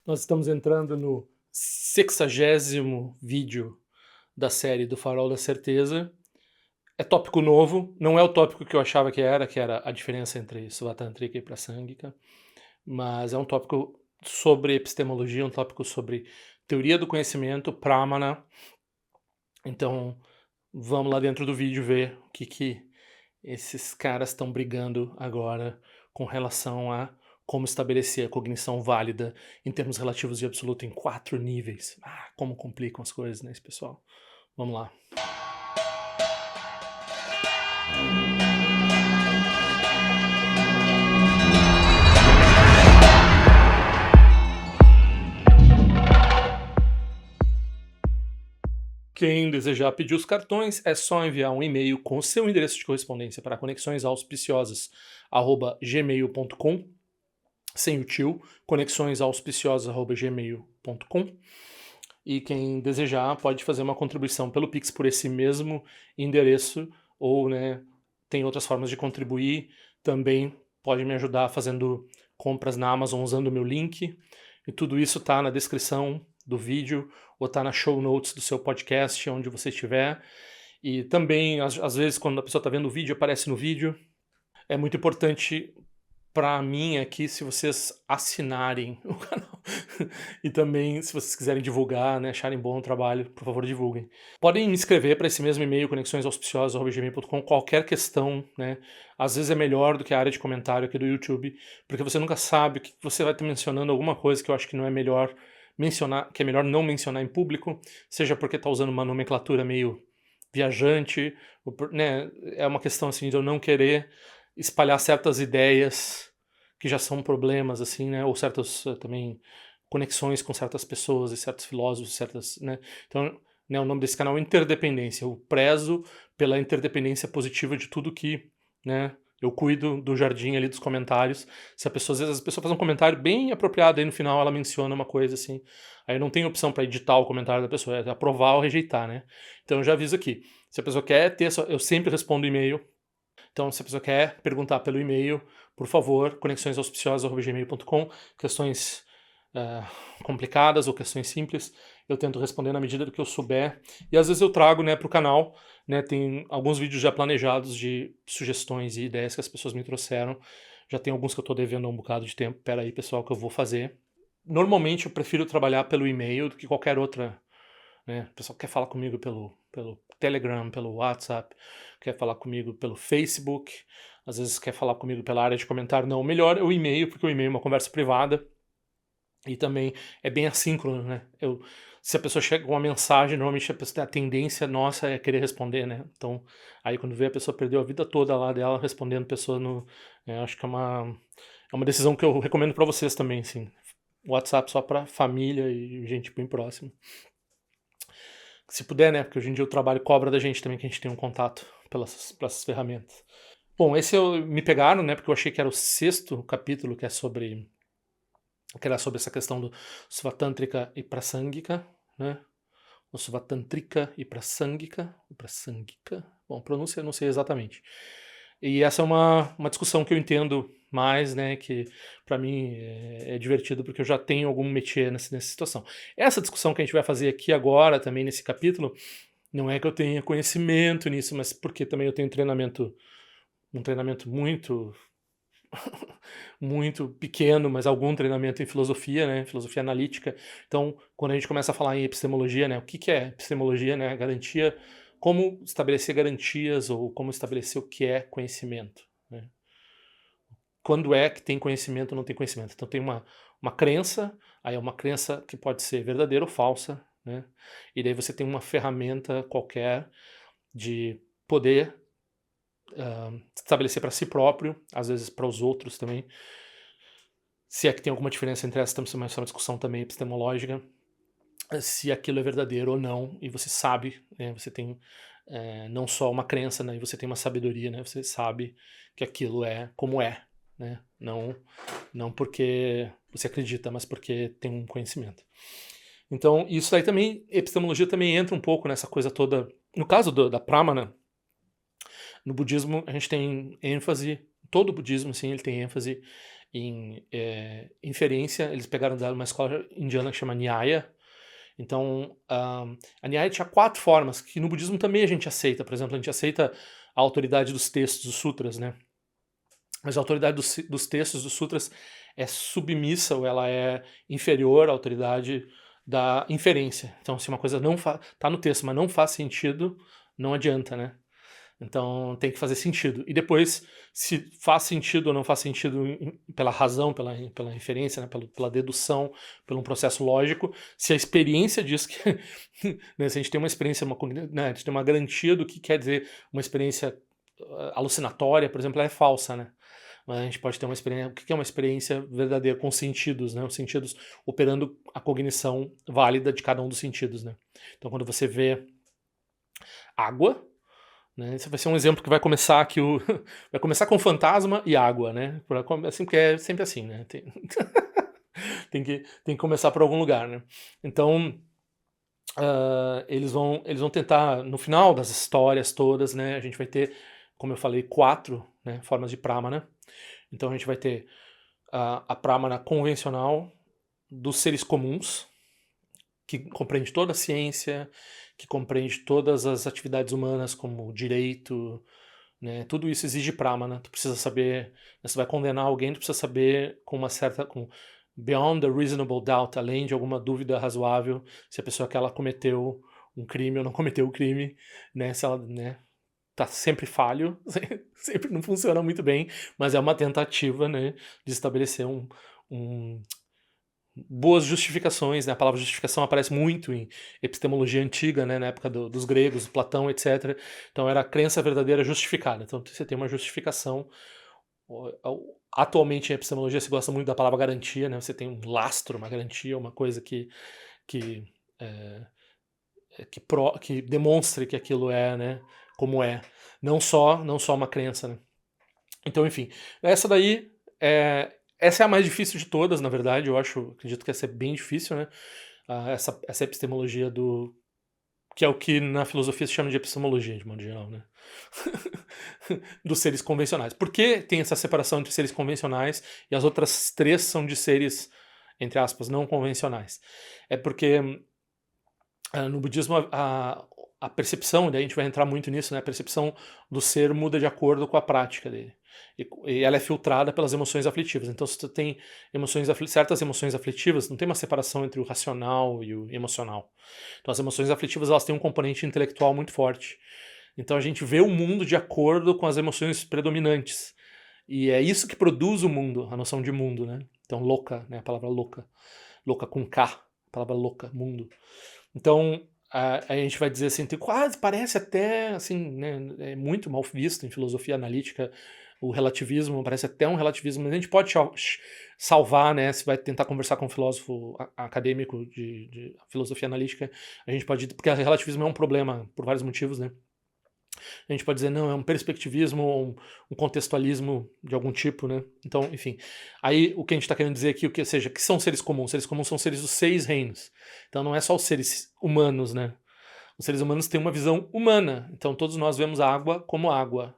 Nós estamos entrando no 60º vídeo da série do Farol da Certeza. É tópico novo, não é o tópico que eu achava que era a diferença entre Svatantrika e Prasangika, mas é um tópico sobre epistemologia, um tópico sobre teoria do conhecimento, Pramana. Então, vamos lá dentro do vídeo ver o que esses caras estão brigando agora com relação a como estabelecer a cognição válida em termos relativos e absoluto em 4 níveis. Como complicam as coisas, né, esse pessoal? Vamos lá. Quem desejar pedir os cartões é só enviar um e-mail com o seu endereço de correspondência para conexõesauspiciosas@gmail.com, sem o tio, conexõesauspiciosas@gmail.com. E quem desejar pode fazer uma contribuição pelo Pix por esse mesmo endereço, ou tem outras formas de contribuir. Também pode me ajudar fazendo compras na Amazon usando o meu link. E tudo isso está na descrição do vídeo ou está na show notes do seu podcast, onde você estiver. E também, às vezes, quando a pessoa está vendo o vídeo, aparece no vídeo. É muito importante para mim aqui se vocês assinarem o canal. E também, se vocês quiserem divulgar, acharem bom o trabalho, por favor, divulguem. Podem me escrever para esse mesmo e-mail, conexõesauspiciosas@gmail.com, qualquer questão, Às vezes é melhor do que a área de comentário aqui do YouTube, porque você nunca sabe que você vai estar mencionando alguma coisa que eu acho que não é melhor mencionar, que é melhor não mencionar em público, seja porque está usando uma nomenclatura meio viajante, é uma questão assim de eu não querer espalhar certas ideias que já são problemas, assim, ou certas também conexões com certas pessoas e certos filósofos, Então, o nome desse canal é Interdependência. Eu prezo pela interdependência positiva de tudo que, eu cuido do jardim ali dos comentários. Se a pessoa, às vezes, a pessoa faz um comentário bem apropriado, aí no final ela menciona uma coisa assim, aí não tem opção para editar o comentário da pessoa, é aprovar ou rejeitar, Então eu já aviso aqui, se a pessoa quer ter, eu sempre respondo e-mail. Então, se a pessoa quer perguntar pelo e-mail, por favor, conexõesauspiciosas@gmail.com, questões complicadas ou questões simples, eu tento responder na medida do que eu souber. E às vezes eu trago para o canal, tem alguns vídeos já planejados de sugestões e ideias que as pessoas me trouxeram. Já tem alguns que eu estou devendo há um bocado de tempo. Pera aí, pessoal, que eu vou fazer. Normalmente eu prefiro trabalhar pelo e-mail do que qualquer outra. O pessoal quer falar comigo pelo Telegram, pelo WhatsApp, quer falar comigo pelo Facebook, às vezes quer falar comigo pela área de comentário. Não, o melhor é o e-mail, porque o e-mail é uma conversa privada e também é bem assíncrono, se a pessoa chega com uma mensagem, normalmente a tendência nossa é querer responder, Então, aí quando vê a pessoa perdeu a vida toda lá dela respondendo pessoa acho que é uma decisão que eu recomendo para vocês também, sim. WhatsApp só para família e gente bem próxima. Se puder, porque hoje em dia o trabalho cobra da gente também que a gente tem um contato pelas ferramentas. Bom, esse me pegaram, porque eu achei que era o 6º capítulo, que era sobre essa questão do Svatantrika e Prasangika, O Svatantrika e Prasangika, bom, pronúncia eu não sei exatamente. E essa é uma discussão que eu entendo mais, que para mim é divertido porque eu já tenho algum métier nessa situação. Essa discussão que a gente vai fazer aqui agora, também nesse capítulo, não é que eu tenha conhecimento nisso, mas porque também eu tenho um treinamento muito muito pequeno, mas algum treinamento em filosofia, filosofia analítica. Então, quando a gente começa a falar em epistemologia, o que é epistemologia, Garantia, como estabelecer garantias ou como estabelecer o que é conhecimento, Quando é que tem conhecimento ou não tem conhecimento? Então tem uma crença, aí é uma crença que pode ser verdadeira ou falsa, E daí você tem uma ferramenta qualquer de poder estabelecer para si próprio, às vezes para os outros também. Se é que tem alguma diferença entre essa, estamos mais uma discussão também epistemológica, se aquilo é verdadeiro ou não, e você sabe, você tem não só uma crença, e você tem uma sabedoria, você sabe que aquilo é como é, não porque você acredita, mas porque tem um conhecimento. Então, isso aí também, epistemologia também entra um pouco nessa coisa toda. No caso da Pramana, no budismo a gente tem ênfase, todo o budismo, sim, ele tem ênfase em inferência. Eles pegaram de uma escola indiana que chama Nyaya. Então, a Nyaya tinha 4 formas, que no budismo também a gente aceita. Por exemplo, a gente aceita a autoridade dos textos, dos sutras, né? Mas a autoridade dos textos, dos sutras, é submissa, ou ela é inferior à autoridade da inferência. Então, se uma coisa não tá no texto, mas não faz sentido, não adianta, né? Então tem que fazer sentido. E depois, se faz sentido ou não faz sentido pela razão, pela inferência, né, pela dedução, pelo um processo lógico, se a experiência diz que. Né, se a gente tem uma experiência, né, a gente tem uma garantia do que quer dizer uma experiência alucinatória, por exemplo, ela é falsa, né? Mas a gente pode ter uma experiência. O que é uma experiência verdadeira com sentidos, né? Os sentidos operando a cognição válida de cada um dos sentidos, né? Então quando você vê água, né? Esse vai ser um exemplo que vai começar aqui vai começar com fantasma e água, né? Assim, porque é sempre assim, né? Tem que começar por algum lugar, né? Então eles vão tentar, no final das histórias todas, né? A gente vai ter, como eu falei, 4, né, formas de pramana. Então a gente vai ter a pramana convencional dos seres comuns, que compreende toda a ciência, que compreende todas as atividades humanas, como direito, né? Tudo isso exige pramana. Tu precisa saber, né, você vai condenar alguém, tu precisa saber com uma certa, beyond a reasonable doubt, além de alguma dúvida razoável, se a pessoa que ela cometeu um crime ou não cometeu o crime, né? Se ela, né, tá sempre falho, sempre não funciona muito bem, mas é uma tentativa, né, de estabelecer boas justificações, né? A palavra justificação aparece muito em epistemologia antiga, né? Na época dos gregos, Platão, etc. Então era a crença verdadeira justificada. Então você tem uma justificação. Atualmente em epistemologia se gosta muito da palavra garantia, né? Você tem um lastro, uma garantia, uma coisa que, é, que demonstre que aquilo é, né? Como é. Não só uma crença, né? Então, enfim, essa daí essa é a mais difícil de todas, na verdade. Eu acredito que essa é bem difícil, né? Essa epistemologia que é o que na filosofia se chama de epistemologia, de modo geral, né? Dos seres convencionais. Por que tem essa separação entre seres convencionais e as outras 3 são de seres, entre aspas, não convencionais? É porque no budismo a percepção, daí a gente vai entrar muito nisso, né? A percepção do ser muda de acordo com a prática dele. E ela é filtrada pelas emoções aflitivas. Então, se tu tem certas emoções aflitivas, não tem uma separação entre o racional e o emocional. Então, as emoções aflitivas elas têm um componente intelectual muito forte. Então, a gente vê o mundo de acordo com as emoções predominantes. E é isso que produz o mundo, a noção de mundo, né? Então, louca, né? A palavra louca. Louca com K. A palavra louca, mundo. Então, a gente vai dizer assim, quase parece até, assim, né, é muito mal visto em filosofia analítica, o relativismo, parece até um relativismo, mas a gente pode salvar, né, se vai tentar conversar com um filósofo acadêmico de filosofia analítica, a gente pode, porque o relativismo é um problema por vários motivos, né, a gente pode dizer, não, é um perspectivismo ou um contextualismo de algum tipo, né? Então, enfim. Aí o que a gente está querendo dizer aqui, que são seres comuns? Seres comuns são seres dos 6 reinos. Então não é só os seres humanos, né? Os seres humanos têm uma visão humana. Então todos nós vemos a água como água.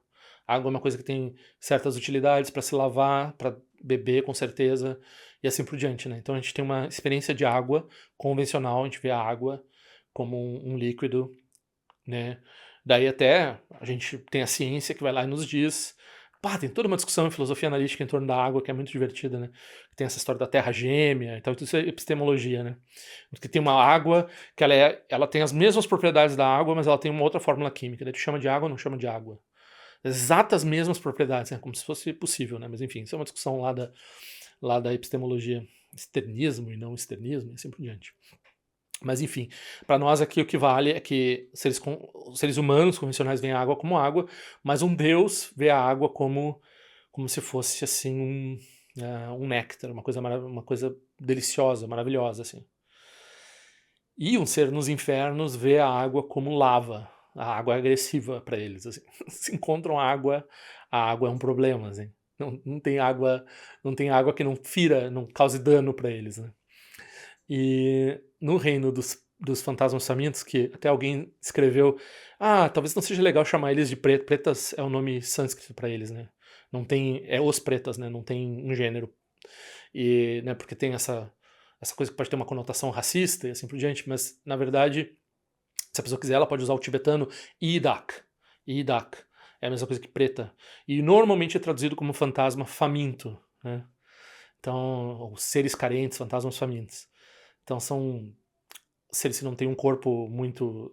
A água é uma coisa que tem certas utilidades para se lavar, para beber, com certeza, e assim por diante, né? Então a gente tem uma experiência de água convencional, a gente vê a água como um líquido, né? Daí até a gente tem a ciência que vai lá e nos diz. Tem toda uma discussão em filosofia analítica em torno da água que é muito divertida, né? Tem essa história da terra gêmea e tal, tudo isso é epistemologia, né? Porque tem uma água que ela tem as mesmas propriedades da água, mas ela tem uma outra fórmula química. Daí tu chama de água ou não chama de água? Exatas mesmas propriedades, né? Como se fosse possível, né? Mas enfim, isso é uma discussão lá da epistemologia, externismo e não externismo e assim por diante. Mas enfim, para nós aqui o que vale é que os seres humanos convencionais veem a água como água, mas um Deus vê a água como se fosse assim um néctar, uma coisa deliciosa, maravilhosa assim. E um ser nos infernos vê a água como lava, a água é agressiva para eles. Assim. Se encontram água, a água é um problema, assim. Não tem água que não fira, não cause dano para eles, né? E no reino dos fantasmas famintos, que até alguém escreveu, talvez não seja legal chamar eles de pretas, é o nome sânscrito para eles, né? Não tem, os pretas, né? Não tem um gênero e, né, porque tem essa coisa que pode ter uma conotação racista e assim por diante, mas na verdade, se a pessoa quiser, ela pode usar o tibetano Idak. Idak é a mesma coisa que preta. E normalmente é traduzido como fantasma faminto, né? Então, os seres carentes, fantasmas famintos. Então são seres que não têm um corpo muito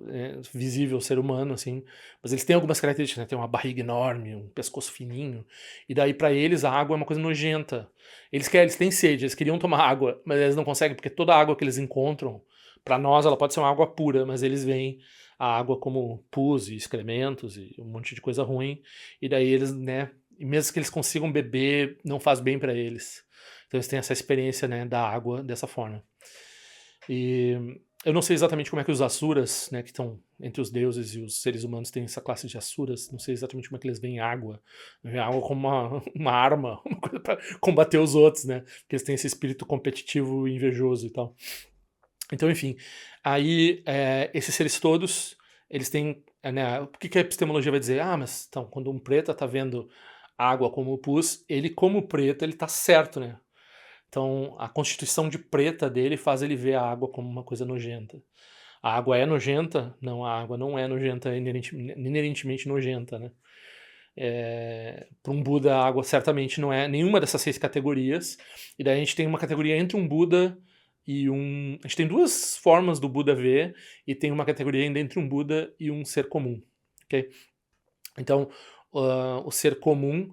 visível, ser humano, assim, mas eles têm algumas características, né? Tem uma barriga enorme, um pescoço fininho, e daí pra eles a água é uma coisa nojenta. Eles têm sede, eles queriam tomar água, mas eles não conseguem, porque toda a água que eles encontram, pra nós ela pode ser uma água pura, mas eles veem a água como pus e excrementos e um monte de coisa ruim, e daí eles, né, e mesmo que eles consigam beber, não faz bem pra eles. Então eles têm essa experiência, né, da água dessa forma. E eu não sei exatamente como é que os asuras, né, que estão entre os deuses e os seres humanos, têm essa classe de asuras. Não sei exatamente como é que eles veem água. Veem água como uma arma, uma coisa para combater os outros, né? Porque eles têm esse espírito competitivo e invejoso e tal. Então, enfim, aí esses seres todos, eles têm, né, o que a epistemologia vai dizer? Ah, mas então, quando um preta tá vendo água como pus, ele como preto, ele tá certo, né? Então, a constituição de preta dele faz ele ver a água como uma coisa nojenta. A água é nojenta? Não, a água não é nojenta, inerentemente nojenta, né? Para um Buda, a água certamente não é nenhuma dessas 6 categorias. E daí a gente tem uma categoria entre um Buda e um... A gente tem 2 formas do Buda ver, e tem uma categoria ainda entre um Buda e um ser comum, ok? Então, o ser comum,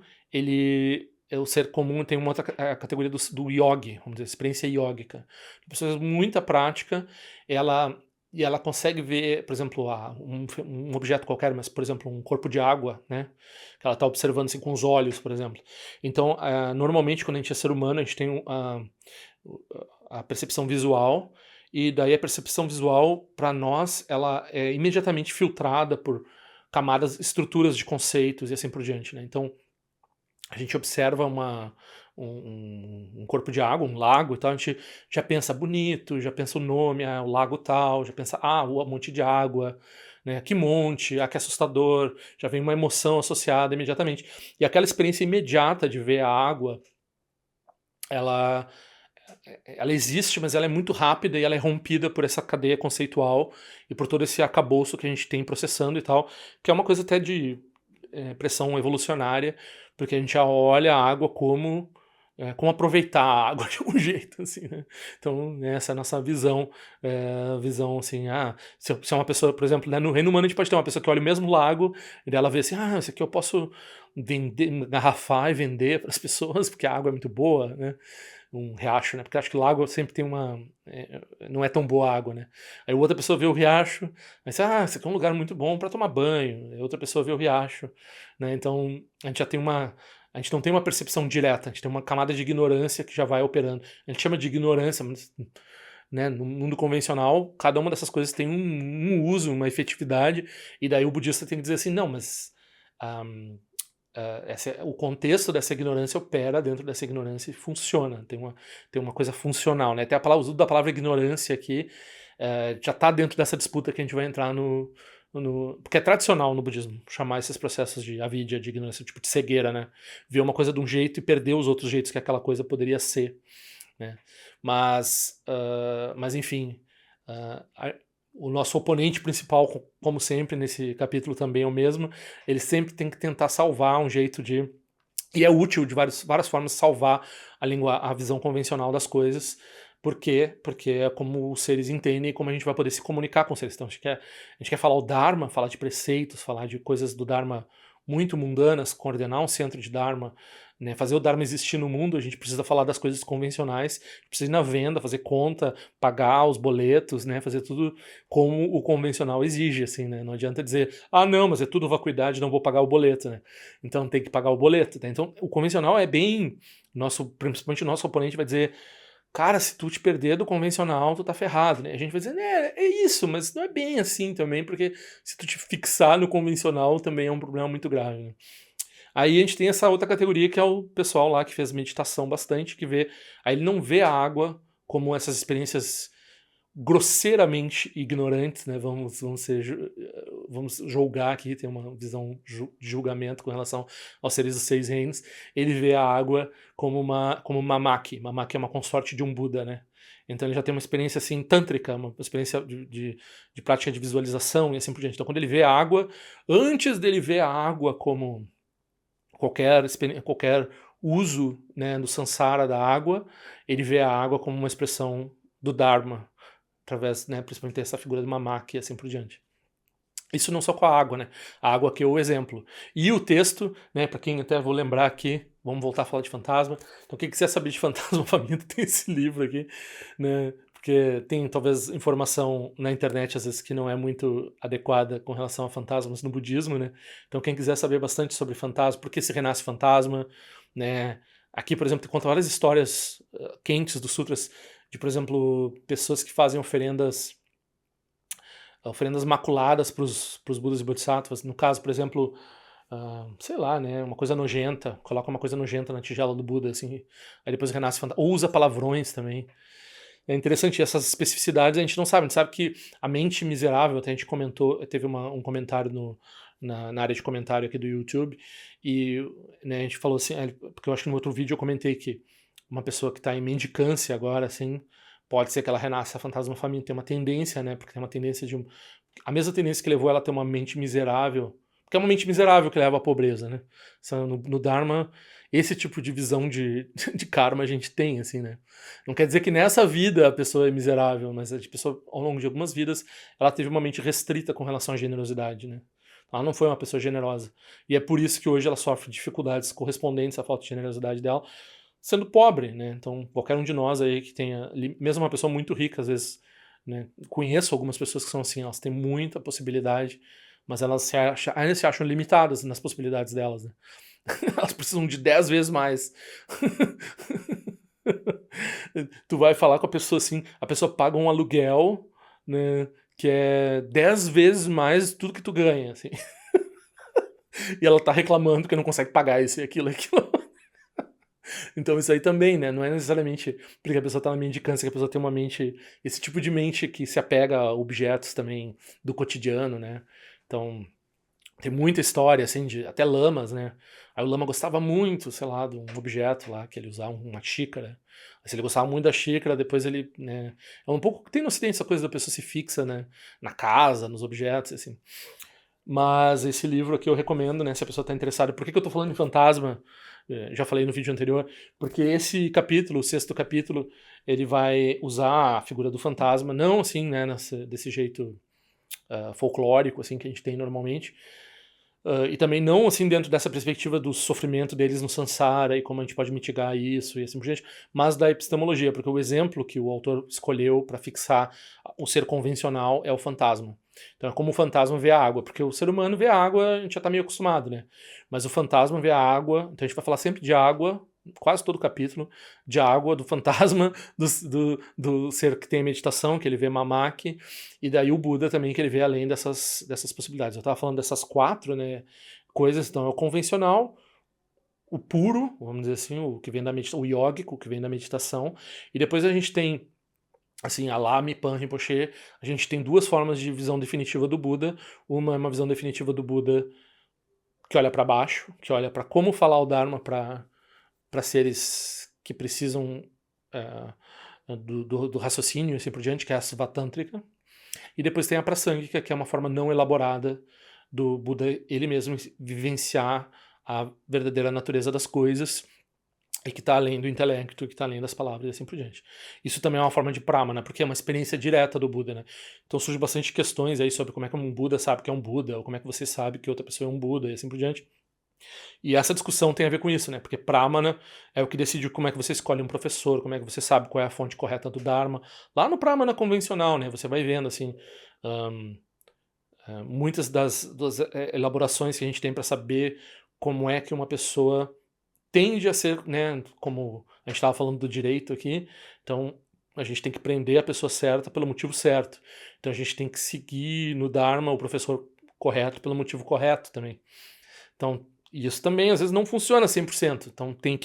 o ser comum tem uma outra categoria do yogi, vamos dizer, experiência yógica. Pessoas muita prática, e ela consegue ver, por exemplo, um objeto qualquer, mas, por exemplo, um corpo de água, né? Que ela está observando assim com os olhos, por exemplo. Então, normalmente, quando a gente é ser humano, a gente tem a percepção visual, e daí a percepção visual, para nós, ela é imediatamente filtrada por camadas, estruturas de conceitos e assim por diante, né? Então, a gente observa um corpo de água, um lago e tal, a gente já pensa bonito, já pensa o nome, o lago tal, já pensa, o monte de água, né? Que monte, que assustador, já vem uma emoção associada imediatamente. E aquela experiência imediata de ver a água, ela existe, mas ela é muito rápida e ela é rompida por essa cadeia conceitual e por todo esse arcabouço que a gente tem processando e tal, que é uma coisa até de pressão evolucionária, porque a gente já olha a água como aproveitar a água de algum jeito, assim, né? Então, essa é a nossa visão, assim, se é uma pessoa, por exemplo, né, no reino humano a gente pode ter uma pessoa que olha o mesmo lago e ela vê assim, isso aqui eu posso vender, engarrafar e vender para as pessoas, porque a água é muito boa, né? Um riacho, né? Porque acho que o lago sempre tem não é tão boa a água, né? Aí outra pessoa vê o riacho, mas esse aqui é um lugar muito bom para tomar banho. Aí outra pessoa vê o riacho, né? Então a gente já tem a gente não tem uma percepção direta, a gente tem uma camada de ignorância que já vai operando. A gente chama de ignorância, mas, né, no mundo convencional, cada uma dessas coisas tem um uso, uma efetividade, e daí o budista tem que dizer assim, não, mas o contexto dessa ignorância opera dentro dessa ignorância e funciona, tem uma coisa funcional, né? Até o uso da palavra ignorância aqui já está dentro dessa disputa que a gente vai entrar porque é tradicional no budismo chamar esses processos de avidya, de ignorância, tipo de cegueira, né? Ver uma coisa de um jeito e perder os outros jeitos que aquela coisa poderia ser, né? Mas enfim, o nosso oponente principal, como sempre nesse capítulo também é o mesmo, ele sempre tem que tentar salvar um jeito de... E é útil de várias formas salvar a visão convencional das coisas. Por quê? Porque é como os seres entendem e como a gente vai poder se comunicar com os seres. Então a gente quer falar o Dharma, falar de preceitos, falar de coisas do Dharma muito mundanas, coordenar um centro de Dharma, né, fazer o Dharma existir no mundo, a gente precisa falar das coisas convencionais, precisa ir na venda, fazer conta, pagar os boletos, né, fazer tudo como o convencional exige, assim, né, não adianta dizer, não, mas é tudo vacuidade, não vou pagar o boleto, né, então tem que pagar o boleto, né? Então o convencional é bem, principalmente o nosso oponente vai dizer, cara, se tu te perder do convencional, tu tá ferrado, né? A gente vai dizer, é isso, mas não é bem assim também, porque se tu te fixar no convencional também é um problema muito grave, né? Aí a gente tem essa outra categoria que é o pessoal lá que fez meditação bastante, que vê, aí ele não vê a água como essas experiências grosseiramente ignorantes, né? Vamos julgar aqui, tem uma visão de julgamento com relação aos seres dos seis reinos. Ele vê a água como uma maki. Uma maki é uma consorte de um Buda, né? Então ele já tem uma experiência assim tântrica, uma experiência de prática de visualização e assim por diante. Então quando ele vê a água, antes dele ver a água como qualquer uso, né, do samsara da água, ele vê a água como uma expressão do Dharma, através, né, principalmente dessa figura de mamaki e assim por diante. Isso não só com a água, né? A água aqui é o exemplo. E o texto, né, para quem até vou lembrar aqui, vamos voltar a falar de fantasma. Então quem quiser saber de fantasma faminto, tem esse livro aqui, né? Porque tem talvez informação na internet às vezes que não é muito adequada com relação a fantasmas no budismo, né? Então quem quiser saber bastante sobre fantasma, por que se renasce fantasma, né? Aqui, por exemplo, conta várias histórias quentes dos sutras de, por exemplo, pessoas que fazem oferendas maculadas para os Budas e Bodhisattvas. No caso, por exemplo, sei lá, né, uma coisa nojenta, coloca uma coisa nojenta na tigela do Buda, assim, aí depois renasce fantasma. Ou usa palavrões também. É interessante, essas especificidades a gente não sabe. A gente sabe que a mente miserável, até a gente comentou, teve um comentário na área de comentário aqui do YouTube, e né, a gente falou assim, porque eu acho que no outro vídeo eu comentei que uma pessoa que está em mendicância agora, assim, pode ser que ela renasça fantasma faminto. Tem uma tendência, né, porque tem uma tendência a mesma tendência que levou ela a ter uma mente miserável, porque é uma mente miserável que leva à pobreza, né? No Dharma, esse tipo de visão de karma a gente tem, assim, né? Não quer dizer que nessa vida a pessoa é miserável, mas a pessoa, ao longo de algumas vidas, ela teve uma mente restrita com relação à generosidade, né? Ela não foi uma pessoa generosa. E é por isso que hoje ela sofre dificuldades correspondentes à falta de generosidade dela, sendo pobre, né? Então, qualquer um de nós aí que tenha, mesmo uma pessoa muito rica, às vezes, né? Conheço algumas pessoas que são assim, elas têm muita possibilidade, mas elas ainda se acham limitadas nas possibilidades delas, né? Elas precisam de 10 vezes mais. Tu vai falar com a pessoa assim, a pessoa paga um aluguel, né, que é 10 vezes mais tudo que tu ganha, assim. E ela tá reclamando que não consegue pagar isso e aquilo. Então isso aí também, né, não é necessariamente porque a pessoa tá na mendicância, que a pessoa tem uma mente, esse tipo de mente que se apega a objetos também do cotidiano, né. Então, tem muita história, assim, de até lamas, né? Aí o lama gostava muito, sei lá, de um objeto lá, que ele usava, uma xícara. Aí, se ele gostava muito da xícara, depois ele, né... É um pouco... Tem no ocidente essa coisa da pessoa se fixa, né? Na casa, nos objetos, assim. Mas esse livro aqui eu recomendo, né? Se a pessoa está interessada. Por que eu tô falando em fantasma? Já falei no vídeo anterior. Porque esse capítulo, o sexto capítulo, ele vai usar a figura do fantasma, não assim, né? Desse jeito folclórico, assim, que a gente tem normalmente. E também não assim dentro dessa perspectiva do sofrimento deles no samsara e como a gente pode mitigar isso e assim por diante, mas da epistemologia, porque o exemplo que o autor escolheu para fixar o ser convencional é o fantasma. Então é como o fantasma vê a água, porque o ser humano vê a água, a gente já está meio acostumado, né? Mas o fantasma vê a água, então a gente vai falar sempre de água, quase todo o capítulo, de água, do fantasma, do ser que tem a meditação, que ele vê mamaki, e daí o Buda também, que ele vê além dessas possibilidades. Eu estava falando dessas 4, né, coisas, então é o convencional, o puro, vamos dizer assim, o que vem da meditação, o yógico, que vem da meditação, e depois a gente tem, assim, a Lama e Pan Rinpoche, a gente tem 2 formas de visão definitiva do Buda. Uma é uma visão definitiva do Buda que olha para baixo, que olha para como falar o Dharma para seres que precisam do raciocínio e assim por diante, que é a Svatântrica. E depois tem a Prasangika, que é uma forma não elaborada do Buda ele mesmo vivenciar a verdadeira natureza das coisas e que está além do intelecto, que está além das palavras e assim por diante. Isso também é uma forma de pramana, porque é uma experiência direta do Buda, né? Então surge bastante questões aí sobre como é que um Buda sabe que é um Buda, ou como é que você sabe que outra pessoa é um Buda e assim por diante. E essa discussão tem a ver com isso, né? Porque Pramana é o que decide como é que você escolhe um professor, como é que você sabe qual é a fonte correta do Dharma. Lá no Pramana convencional, né? Você vai vendo, assim, muitas das elaborações que a gente tem para saber como é que uma pessoa tende a ser, né? Como a gente estava falando do direito aqui, então a gente tem que prender a pessoa certa pelo motivo certo. Então a gente tem que seguir no Dharma o professor correto pelo motivo correto também. Então, isso também às vezes não funciona 100%. Então tem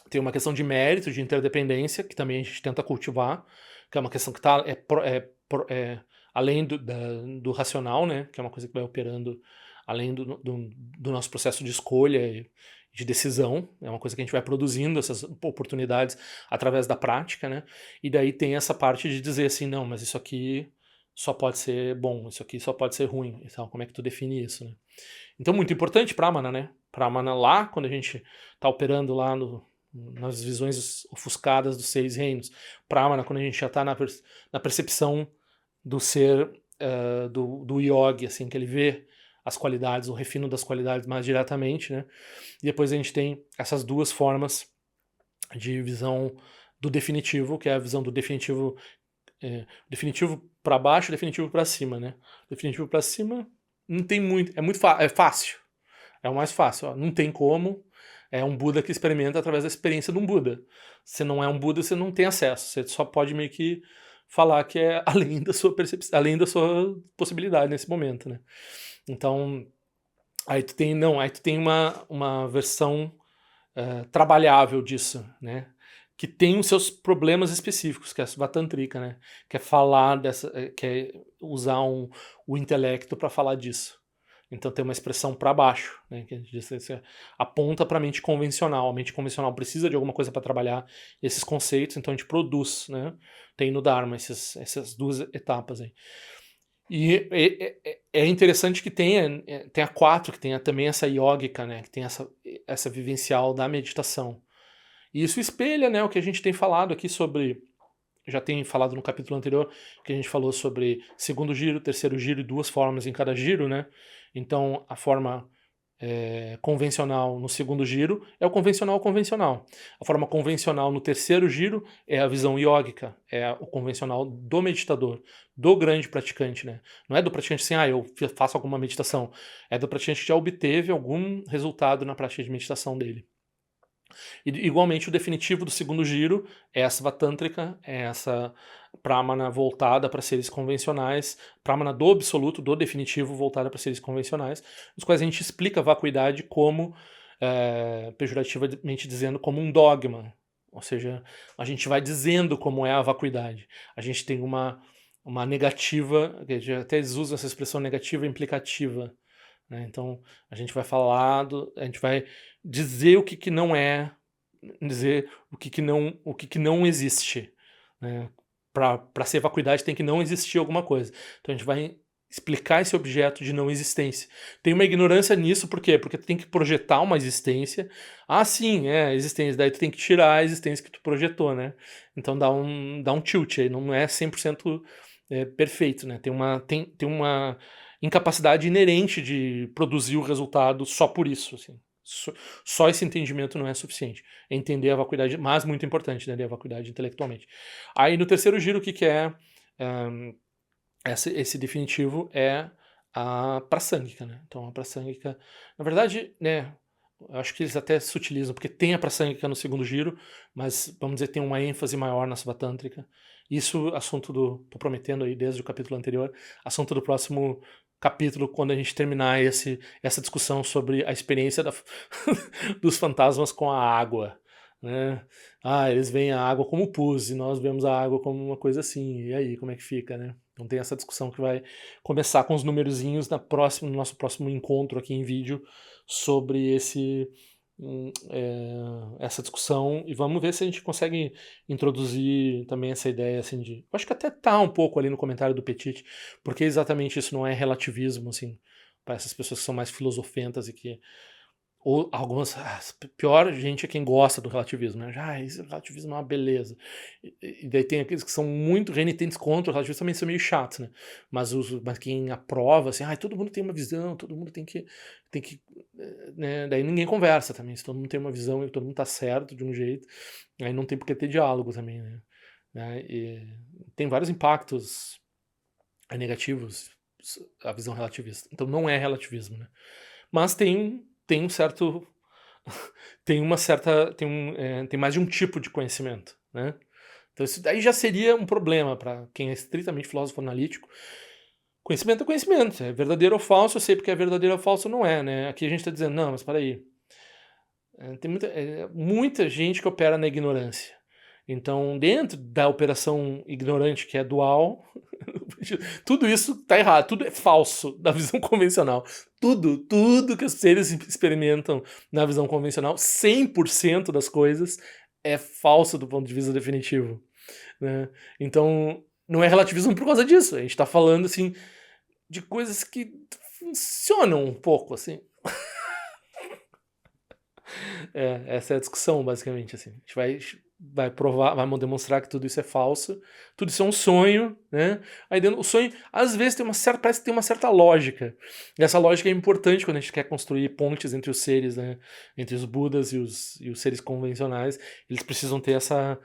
Tem uma questão de mérito, de interdependência, que também a gente tenta cultivar, que é uma questão que está além do racional, né? Que é uma coisa que vai operando além do nosso processo de escolha e de decisão. É uma coisa que a gente vai produzindo essas oportunidades através da prática, né? E daí tem essa parte de dizer assim, não, mas isso aqui só pode ser bom, isso aqui só pode ser ruim. Então, como é que tu define isso, né? Então, muito importante Pramana, né? Pramana lá, quando a gente está operando lá nas visões ofuscadas dos 6 reinos. Pramana, quando a gente já está na percepção do ser, do yogi, assim, que ele vê as qualidades, o refino das qualidades mais diretamente, né? E depois a gente tem essas duas formas de visão do definitivo, que é a visão do definitivo, definitivo para baixo e definitivo para cima, né? Definitivo para cima não tem muito, é fácil, é o mais fácil, ó, não tem como, é um Buda que experimenta através da experiência de um Buda. Se não é um Buda, você não tem acesso, você só pode meio que falar que é além da sua percepção, além da sua possibilidade nesse momento, né? Então, aí tu tem uma versão trabalhável disso, né? Que tem os seus problemas específicos, que é a Svatantrika, né? Que é falar dessa, que é usar o intelecto para falar disso. Então tem uma expressão para baixo, né? Que a gente diz, aponta para a mente convencional. A mente convencional precisa de alguma coisa para trabalhar esses conceitos, então a gente produz, né? Tem no Dharma essas duas etapas aí. E é interessante que tenha 4, que tenha também essa yógica, né? Que tem essa vivencial da meditação. E isso espelha, né, o que a gente tem falado aqui sobre. Já tem falado no capítulo anterior, que a gente falou sobre segundo giro, terceiro giro e 2 formas em cada giro, né? Então, a forma convencional no segundo giro é o convencional convencional. A forma convencional no terceiro giro é a visão yógica, é o convencional do meditador, do grande praticante, né? Não é do praticante assim, eu faço alguma meditação. É do praticante que já obteve algum resultado na prática de meditação dele. E, igualmente, o definitivo do segundo giro é essa Svatantrika, é essa Pramana voltada para seres convencionais, Pramana do absoluto, do definitivo, voltada para seres convencionais, nos quais a gente explica a vacuidade como, pejorativamente dizendo, como um dogma. Ou seja, a gente vai dizendo como é a vacuidade. A gente tem uma negativa, até eles usam essa expressão negativa implicativa. Né? Então, a gente vai falar, a gente vai dizer o que não é, dizer o que não existe. Né? Para ser vacuidade tem que não existir alguma coisa. Então a gente vai explicar esse objeto de não existência. Tem uma ignorância nisso, por quê? Porque tu tem que projetar uma existência. Ah, sim, é existência. Daí tu tem que tirar a existência que tu projetou, né? Então dá um tilt aí, não é 100% perfeito, né? Tem uma incapacidade inerente de produzir o resultado só por isso, assim. Só esse entendimento não é suficiente. Entender a vacuidade, mas muito importante, entender a vacuidade intelectualmente. Aí no terceiro giro, o que é esse definitivo é a Prasangika, né? Então a Prasangika, na verdade, né, eu acho que eles até se utilizam, porque tem a Prasangika no segundo giro, mas vamos dizer, tem uma ênfase maior na Svatantrika. Isso, assunto tô prometendo aí desde o capítulo anterior, assunto do próximo capítulo, quando a gente terminar essa discussão sobre a experiência dos fantasmas com a água. Né? Eles veem a água como pus e nós vemos a água como uma coisa assim. E aí, como é que fica, né? Então tem essa discussão que vai começar com os numerozinhos no nosso próximo encontro aqui em vídeo sobre essa discussão, e vamos ver se a gente consegue introduzir também essa ideia assim de. Eu acho que até tá um pouco ali no comentário do Petit, porque exatamente isso não é relativismo, assim, para essas pessoas que são mais filosofentas e que. Ou algumas. Pior gente é quem gosta do relativismo, né? Esse relativismo é uma beleza. E daí tem aqueles que são muito renitentes contra o relativismo, também são meio chatos, né? Mas quem aprova, assim, todo mundo tem uma visão, todo mundo tem que. Né? Daí ninguém conversa também. Se todo mundo tem uma visão e todo mundo tá certo de um jeito, aí não tem por que ter diálogo também, né? E tem vários impactos negativos a visão relativista. Então não é relativismo, né? Mas tem um certo. Tem mais de um tipo de conhecimento, né? Então isso daí já seria um problema para quem é estritamente filósofo analítico. Conhecimento é conhecimento, é verdadeiro ou falso, eu sei porque é verdadeiro ou falso não é, né? Aqui a gente está dizendo, não, mas para aí. Tem muita gente que opera na ignorância. Então, dentro da operação ignorante, que é dual, tudo isso tá errado, tudo é falso da visão convencional. Tudo que os seres experimentam na visão convencional, 100% das coisas, é falso do ponto de vista definitivo, né? Então, não é relativismo por causa disso. A gente tá falando, assim, de coisas que funcionam um pouco, assim. Essa é a discussão, basicamente, assim. A gente vai provar, vai demonstrar que tudo isso é falso, tudo isso é um sonho, né? Aí dentro, o sonho, às vezes, parece que tem uma certa lógica. E essa lógica é importante quando a gente quer construir pontes entre os seres, né? Entre os Budas e os seres convencionais. Eles precisam ter essa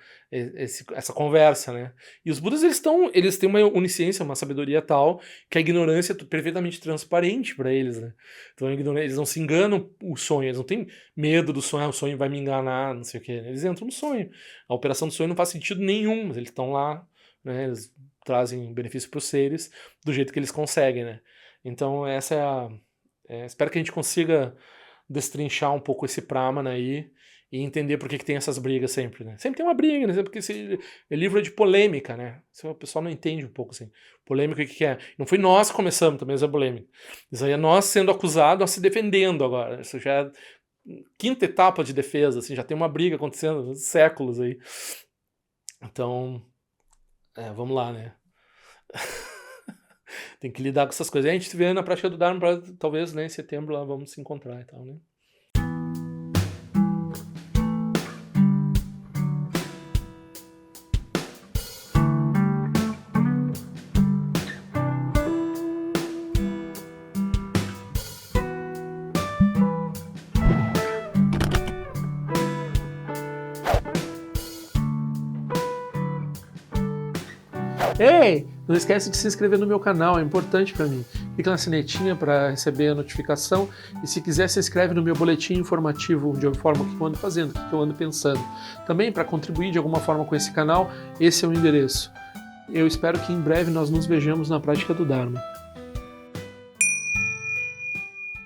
conversa, né? E os Budas, eles têm uma onisciência, uma sabedoria tal, que a ignorância é perfeitamente transparente para eles, né? Então eles não se enganam o sonho, eles não têm medo do sonho, o sonho vai me enganar, não sei o quê. Eles entram no sonho. A operação do sonho não faz sentido nenhum, mas eles estão lá, né? Eles trazem benefício para os seres do jeito que eles conseguem, né? Então essa espero que a gente consiga destrinchar um pouco esse Pramana aí e entender por que tem essas brigas sempre, né? Sempre tem uma briga, né? Porque esse livro é de polêmica, né? Isso o pessoal não entende um pouco, assim. Polêmica, o que é? Não foi nós que começamos também essa polêmica. Isso aí é nós sendo acusados, nós se defendendo agora. Isso já é quinta etapa de defesa, assim, já tem uma briga acontecendo há séculos aí. Então, vamos lá, né? Tem que lidar com essas coisas. A gente se vê na prática do Dharma, talvez, né, em setembro lá vamos se encontrar e tal, né? Ei, não esquece de se inscrever no meu canal, é importante para mim. Clica na sinetinha para receber a notificação e se quiser se inscreve no meu boletim informativo de forma que eu ando fazendo, o que eu ando pensando. Também para contribuir de alguma forma com esse canal, esse é o endereço. Eu espero que em breve nós nos vejamos na prática do Dharma.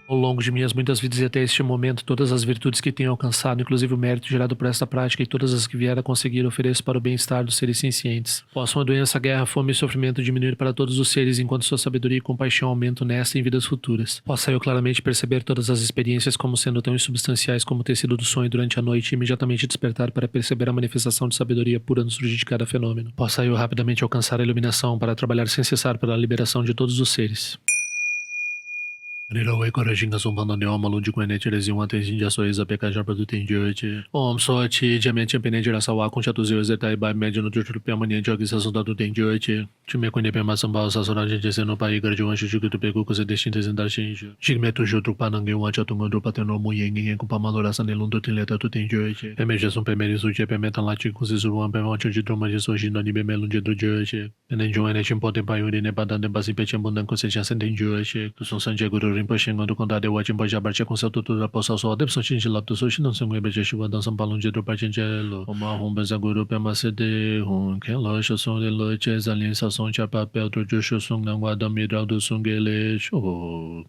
Ao longo de minhas muitas vidas e até este momento, todas as virtudes que tenho alcançado, inclusive o mérito gerado por esta prática e todas as que vier a conseguir, ofereço para o bem-estar dos seres sencientes. Possam a doença, a guerra, a fome e o sofrimento diminuir para todos os seres, enquanto sua sabedoria e compaixão aumentam nesta e em vidas futuras. Possa eu claramente perceber todas as experiências como sendo tão insubstanciais como o tecido do sonho durante a noite e imediatamente despertar para perceber a manifestação de sabedoria pura no surgir de cada fenômeno. Possa eu rapidamente alcançar a iluminação para trabalhar sem cessar pela liberação de todos os seres. Nirawe Korajinga Sumpana Neoma Lundiquene Tirezium Atenzinja Soiza Pekajar Produtendioti Om Soti Diamante Penedira Sawa Conchatuzi Zetai Bai Médio no Tutu Piamania Jogi Sasunda do Tendioti Time Quene Pema Sambal Sasora Gente no Pai Gardiwan Shuju do Pegu Cose Destintes em Darshinju Jigmetu Jutru Panangue Wachatungo Pateno Muyengue com Pamalora Sanelundo Tileta do Tendioti Pemeja Sum Pemerizu Pemeta Lati Kuzizuan Pemonte de Droma de Sojino Nibe Melunde do Dioti Penenjuane Chimpote Payuri Nebadan de Basi Pechambundan Conseja Sentendioti Tusson Sanjaguru Rinpoche quando condado o Ajimbo Jabarche com seu tutor da poça só deve sotin de lapto sotin não se mueve de chuva dançam balão de dropa gelo uma rumba zaguru pema cede hun que loja som de loja alien sa som cha papel do jusho sung não guarda midral do sungele show